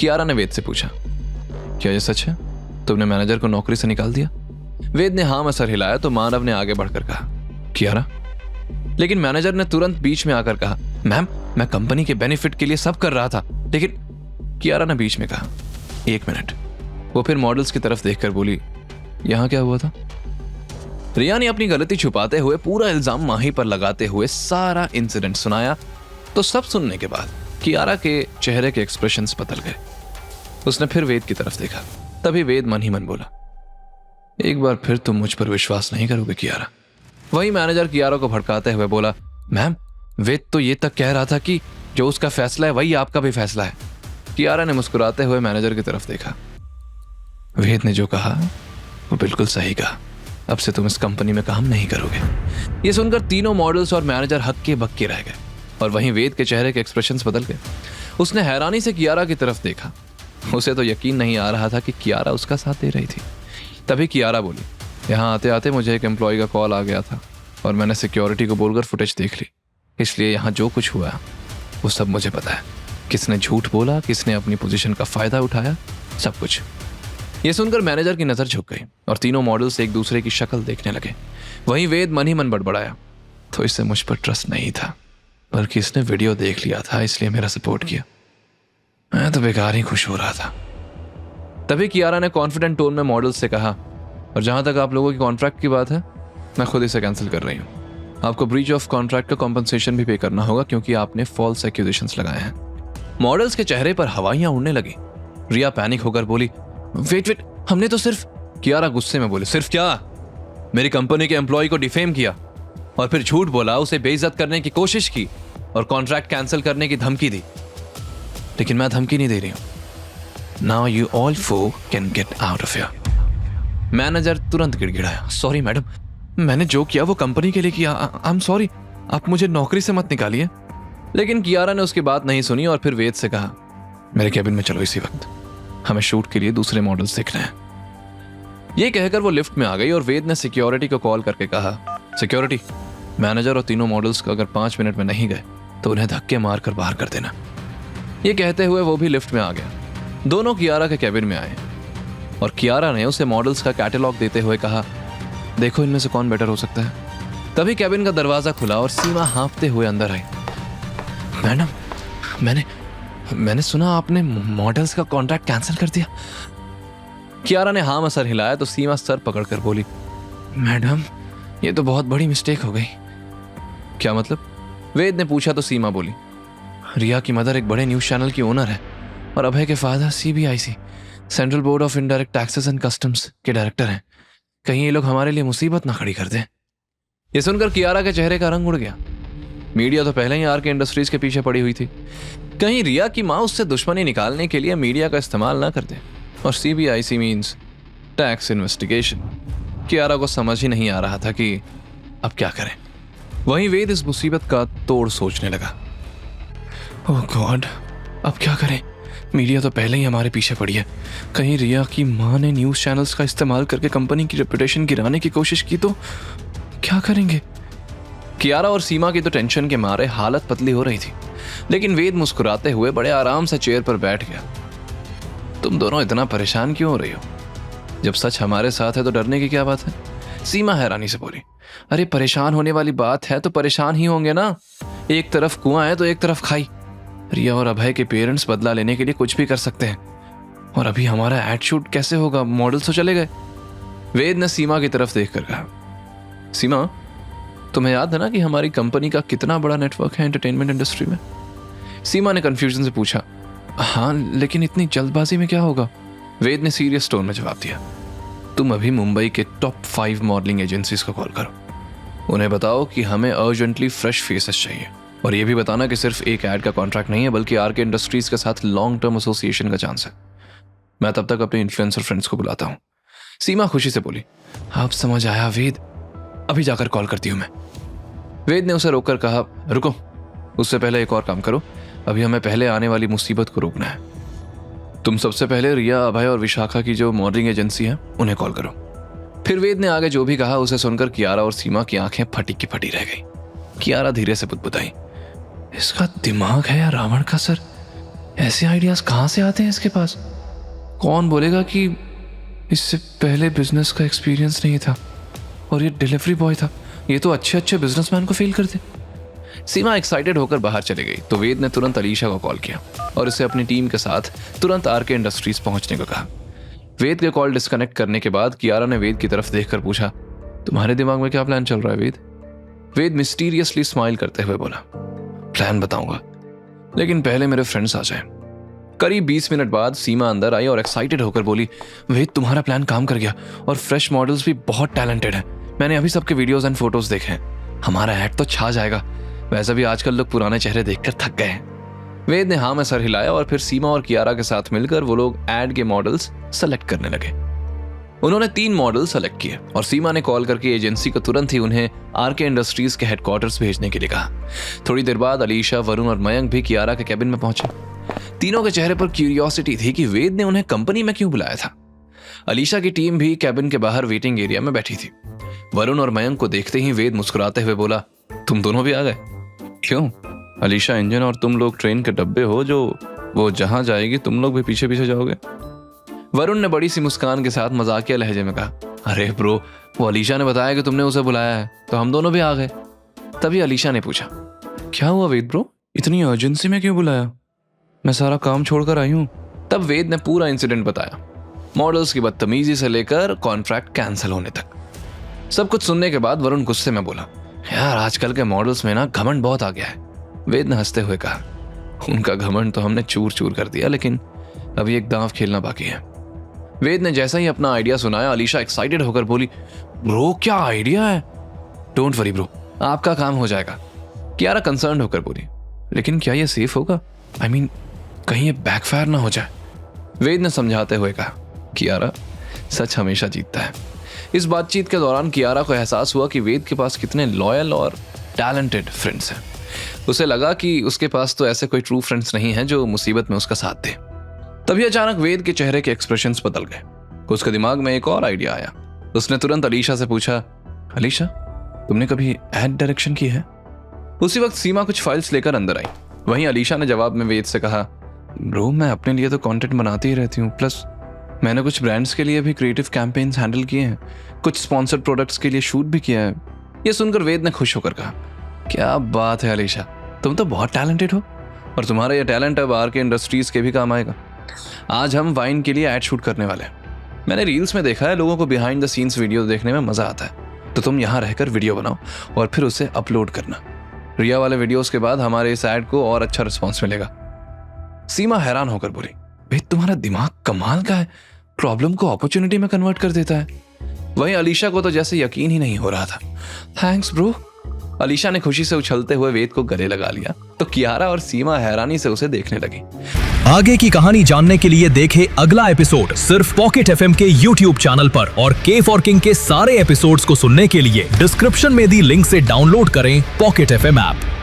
कियारा ने वेद से पूछा, क्या ये सच है? तुमने मैनेजर को नौकरी से निकाल दिया? वेद ने हाँ में सर हिलाया तो मानव ने आगे बढ़कर कहा, कियारा। लेकिन मैनेजर ने तुरंत बीच में आकर कहा, मैम मैं कंपनी के बेनिफिट के लिए सब कर रहा था, लेकिन कियारा ने बीच में कहा, एक मिनट। वो फिर मॉडल्स की तरफ देखकर बोली, यहां क्या हुआ था? रिया ने अपनी गलती छुपाते हुए पूरा इल्जाम माही पर लगाते हुए सारा इंसिडेंट सुनाया। तो सब सुनने के बाद कियारा के चेहरे के एक्सप्रेशंस बदल गए। उसने फिर वेद की तरफ देखा। तभी वेद मन ही मन बोला, एक बार फिर तुम मुझ पर विश्वास नहीं करोगे कियारा। वही मैनेजर कियारा को भड़काते हुए बोला, मैम वेद तो ये तक कह रहा था कि जो उसका फैसला है वही आपका भी फैसला है। कियारा ने मुस्कुराते हुए मैनेजर की तरफ देखा। वेद ने जो कहा वो बिल्कुल सही कहा, अब से तुम इस कंपनी में काम नहीं करोगे। ये सुनकर तीनों मॉडल्स और मैनेजर हक्के बक्के रह गए और वहीं वेद के चेहरे के एक्सप्रेशंस बदल गए। उसने हैरानी से कियारा की तरफ देखा। उसे तो यकीन नहीं आ रहा था कि कियारा उसका साथ दे रही थी। तभी कियारा बोली, यहाँ आते आते मुझे एक एम्प्लॉय का कॉल आ गया था और मैंने सिक्योरिटी को बोलकर फुटेज देख ली, इसलिए यहाँ जो कुछ हुआ वो सब मुझे पता है। किसने झूठ बोला, किसने अपनी पोजीशन का फायदा उठाया, सब कुछ। ये सुनकर मैनेजर की नजर झुक गई और तीनों मॉडल्स एक दूसरे की शक्ल देखने लगे। वहीं वेद मन ही मन बड़बड़ाया, तो इससे मुझ पर ट्रस्ट नहीं था, बल्कि इसने वीडियो देख लिया था इसलिए मेरा सपोर्ट किया। मैं तो बेकार ही खुश हो रहा था। तभी कियारा ने कॉन्फिडेंट टोन में मॉडल्स से कहा, और जहां तक आप लोगों की कॉन्ट्रैक्ट की बात है, मैं खुद इसे कैंसिल कर रही हूँ। आपको ब्रीच ऑफ कॉन्ट्रैक्ट का कॉम्पनसेशन भी पे करना होगा क्योंकि आपने फॉल्स एक्यूजेशंस लगाए हैं। मॉडल्स के चेहरे पर हवाइयां उड़ने लगी। रिया पैनिक होकर बोली, वेट, हमने तो सिर्फ। कियारा गुस्से में बोले, सिर्फ क्या? मेरी कंपनी के एम्प्लॉय को डिफेम किया और फिर झूठ बोला, उसे बेइज्जत करने की कोशिश की और कॉन्ट्रैक्ट कैंसिल करने की धमकी दी। लेकिन मैं धमकी नहीं दे रही हूं। Now you all four can get out of here. Manager तुरंत गिड़गिड़ाया, सॉरी मैडम, मैंने जो किया वो कंपनी के लिए किया। आई एम सॉरी, आप मुझे नौकरी से मत निकालिए। लेकिन कियारा ने उसकी बात नहीं सुनी और फिर वेद से कहा, मेरे कैबिन में चलो इसी वक्त, हमें शूट के लिए दूसरे मॉडल्स देखने हैं। ये कहकर वो लिफ्ट में आ गई और वेद ने सिक्योरिटी को कॉल करके कहा, सिक्योरिटी, मैनेजर और तीनों मॉडल्स को अगर 5 मिनट में नहीं गए तो उन्हें धक्के मारकर बाहर कर देना। ये कहते हुए वो भी लिफ्ट में आ गया। दोनों कियारा के कैबिन में आए और कियारा ने उसे मॉडल्स का कैटलॉग देते हुए कहा, देखो इनमें से कौन बेटर हो सकता है। तभी कैबिन का दरवाजा खुला और सीमा हाँफते हुए अंदर आई। मैडम, मैंने सुना आपने मॉडल्स का कॉन्ट्रैक्ट कैंसिल कर दिया। कियारा ने हाँ में सर हिलाया तो सीमा सर पकड़कर बोली, मैडम ये तो बहुत बड़ी मिस्टेक हो गई। क्या मतलब? वेद ने पूछा तो सीमा बोली, रिया की मदर एक बड़े न्यूज चैनल की ओनर है और अभय के father CBIC central board of indirect taxes and customs के डायरेक्टर हैं। कहीं ये लोग हमारे लिए मुसीबत ना खड़ी कर दें। ये सुनकर कियारा के चेहरे का रंग उड़ गया। मीडिया तो पहले ही RK इंडस्ट्रीज के पीछे पड़ी हुई थी। कहीं रिया की माँ उससे दुश्मनी निकालने के लिए मीडिया का इस्तेमाल ना कर दे। और CBIC means tax investigation. Kiara को समझ ही नहीं आ रहा था कि अब क्या करें। वहीं वेद इस मुसीबत का तोड़ सोचने लगा। ओह गॉड, अब क्या करें? मीडिया तो पहले ही हमारे पीछे पड़ी है। कहीं रिया की माँ ने न्यूज़ चैनल्स का इस्तेमाल करके कंपनी की रेपुटेशन गिराने की कोशिश की तो क्या करेंगे? कियारा और सीमा की तो टेंशन के मारे हालत पतली हो रही थी, लेकिन वेद मुस्कुराते हुए बड़े आराम से चेयर पर बैठ गया। तुम दोनों इतना परेशान क्यों हो रही हो? जब सच हमारे साथ है तो डरने की क्या बात है? सीमा हैरानी से बोली, अरे परेशान होने वाली बात है तो परेशान ही होंगे ना। एक तरफ कुआं है तो एक तरफ खाई। रिया और अभय के पेरेंट्स बदला लेने के लिए कुछ भी कर सकते हैं और अभी हमारा एड शूट कैसे होगा? मॉडल्स तो चले गए। वेद ने सीमा की तरफ देखकर कहा, सीमा तुम्हें याद है ना कि हमारी कंपनी का कितना बड़ा नेटवर्क है एंटरटेनमेंट इंडस्ट्री में? सीमा ने कंफ्यूजन से पूछा, हाँ लेकिन इतनी जल्दबाजी में क्या होगा? वेद ने सीरियस टोन में जवाब दिया, तुम अभी मुंबई के टॉप 5 मॉडलिंग एजेंसीज को कॉल करो। उन्हें बताओ कि हमें अर्जेंटली फ्रेश फेसेस चाहिए और ये भी बताना कि सिर्फ एक ऐड का कॉन्ट्रैक्ट नहीं है बल्कि RK इंडस्ट्रीज के साथ लॉन्ग टर्म एसोसिएशन का चांस है। मैं तब तक अपने इन्फ्लुएंसर फ्रेंड्स को बुलाता हूँ। सीमा खुशी से बोली, आप समझ आया वेद, अभी जाकर कॉल करती हूँ मैं। वेद ने उसे रोककर कहा, रुको, उससे पहले एक और काम करो, अभी हमें पहले आने वाली मुसीबत को रोकना है। तुम सबसे पहले रिया, अभय और विशाखा की जो मॉडलिंग एजेंसी है उन्हें कॉल करो। फिर वेद ने आगे जो भी कहा उसे सुनकर कियारा और सीमा की आंखें फटी की फटी रह गई। कियारा धीरे से बुदबुदाई, इसका दिमाग है या रावण का सर? ऐसे आइडियाज कहाँ से आते हैं इसके पास? कौन बोलेगा कि इससे पहले बिजनेस का एक्सपीरियंस नहीं था और ये डिलीवरी बॉय था? ये तो अच्छे अच्छे बिजनेसमैन को फेल करते। सीमा एक्साइटेड होकर बाहर चली गई तो वेद ने तुरंत अलीशा को कॉल किया और उसे अपनी टीम के साथ तुरंत आरके इंडस्ट्रीज पहुंचने को कहा। वेद के कॉल डिस्कनेक्ट करने के बाद कियारा ने वेद की तरफ देखकर पूछा, तुम्हारे दिमाग में क्या प्लान चल रहा है वेद? वेद मिस्टीरियसली स्माइल करते हुए बोला, प्लान बताऊंगा, लेकिन पहले मेरे फ्रेंड्स आ जाएं। करीब 20 मिनट बाद सीमा अंदर आई और एक्साइटेड होकर बोली, वेद तुम्हारा प्लान काम कर गया और फ्रेश मॉडल्स भी बहुत टैलेंटेड हैं। मैंने अभी सबके वीडियोस एंड फोटोज देखे हैं। हमारा ऐड तो छा जाएगा। वैसे भी आजकल लोग पुराने चेहरे देखकर थक गए हैं। वेद ने हाँ में सर हिलाया और फिर सीमा और कियारा के साथ मिलकर वो लोग ऐड के मॉडल्स सेलेक्ट करने लगे। उन्होंने 3 मॉडल सेलेक्ट किए और सीमा ने कॉल करके एजेंसी को तुरंत ही उन्हें आरके इंडस्ट्रीज के हेडक्वार्टर्स भेजने के लिए कहा। थोड़ी देर बाद अलीशा, वरुण और मयंक भी कियारा के कैबिन में पहुंचे। तीनों के चेहरे पर क्यूरियोसिटी थी कि वेद ने उन्हें कंपनी में क्यों बुलाया था। अलीशा की टीम भी कैबिन के बाहर वेटिंग एरिया में बैठी थी। वरुण और मयंक को देखते ही वेद मुस्कुराते हुए बोला, तुम दोनों भी आ गए? क्यों? अलीशा इंजन और तुम लोग ट्रेन के डब्बे हो, जो वो जहां जाएगी तुम लोग भी पीछे पीछे जाओगे। वरुण ने बड़ी सी मुस्कान के साथ मजाकिया लहजे में कहा, अरे ब्रो, वो अलीशा ने बताया कि तुमने उसे बुलाया है तो हम दोनों भी आ गए। तभी अलीशा ने पूछा, क्या हुआ वेद ब्रो, इतनी अर्जेंसी में क्यों बुलाया? मैं सारा काम छोड़कर आई हूँ। तब वेद ने पूरा इंसिडेंट बताया, मॉडल्स की बदतमीजी से लेकर कॉन्ट्रैक्ट कैंसिल होने तक। सब कुछ सुनने के बाद वरुण गुस्से में बोला, यार आजकल के मॉडल्स में ना घमंड बहुत आ गया है। वेद ने हंसते हुए कहा, उनका घमंड तो हमने चूर चूर कर दिया, लेकिन अभी एक दांव खेलना बाकी है। वेद ने जैसा ही अपना आइडिया सुनाया, अलीशा एक्साइटेड होकर बोली, ब्रो क्या आइडिया है? डोंट वरी ब्रो, आपका काम हो जाएगा। कियारा कंसर्न होकर बोली, लेकिन क्या ये सेफ होगा? I mean, कहीं ये बैकफायर ना हो जाए। वेद ने समझाते हुए कहा, कियारा सच हमेशा जीतता है। इस बातचीत के दौरान कियारा को एहसास हुआ कि वेद के पास कितने लॉयल और टैलेंटेड फ्रेंड्स हैं। उसे लगा कि उसके पास तो ऐसे कोई ट्रू फ्रेंड्स नहीं हैं जो मुसीबत में उसका साथ दे। तभी अचानक वेद के चेहरे के एक्सप्रेशंस बदल गए। उसके दिमाग में एक और आइडिया आया। उसने तुरंत अलीशा से पूछा, अलीशा तुमने कभी एड डायरेक्शन की है? उसी वक्त सीमा कुछ फाइल्स लेकर अंदर आई। वहीं अलीशा ने जवाब में वेद से कहा, ब्रो मैं अपने लिए तो कंटेंट बनाती ही रहती हूँ, प्लस मैंने कुछ ब्रांड्स के लिए भी क्रिएटिव कैंपेन्स हैंडल किए हैं, कुछ स्पॉन्सर्ड प्रोडक्ट्स के लिए शूट भी किया है। ये सुनकर वेद ने खुश होकर कहा, क्या बात है अलीशा, तुम तो बहुत टैलेंटेड हो और तुम्हारा ये टैलेंट अब आरके इंडस्ट्रीज के भी काम आएगा। आज हम वाइन के लिए ऐड शूट करने वाले हैं। मैंने रील्स में देखा है लोगों को बिहाइंड द सीन्स वीडियो देखने में मजा आता है, तो तुम यहाँ रहकर वीडियो बनाओ और फिर उसे अपलोड करना। रिया वाले वीडियोस के बाद हमारे इस ऐड को और अच्छा रिस्पॉन्स मिलेगा। सीमा हैरान होकर बोली, भाई तुम्हारा दिमाग कमाल का है, प्रॉब्लम को अपॉर्चुनिटी में कन्वर्ट कर देता है। वहीं अलीशा को तो जैसे यकीन ही नहीं हो रहा था। Thanks bro. अलीशा ने खुशी से उछलते हुए वेद को गले लगा लिया तो कियारा और सीमा हैरानी से उसे देखने लगी। आगे की कहानी जानने के लिए देखें अगला एपिसोड सिर्फ पॉकेट एफएम के YouTube चैनल पर और के फॉर किंग के सारे एपिसोड्स को सुनने के लिए डिस्क्रिप्शन में दी लिंक से डाउनलोड करें पॉकेट एफएम ऐप।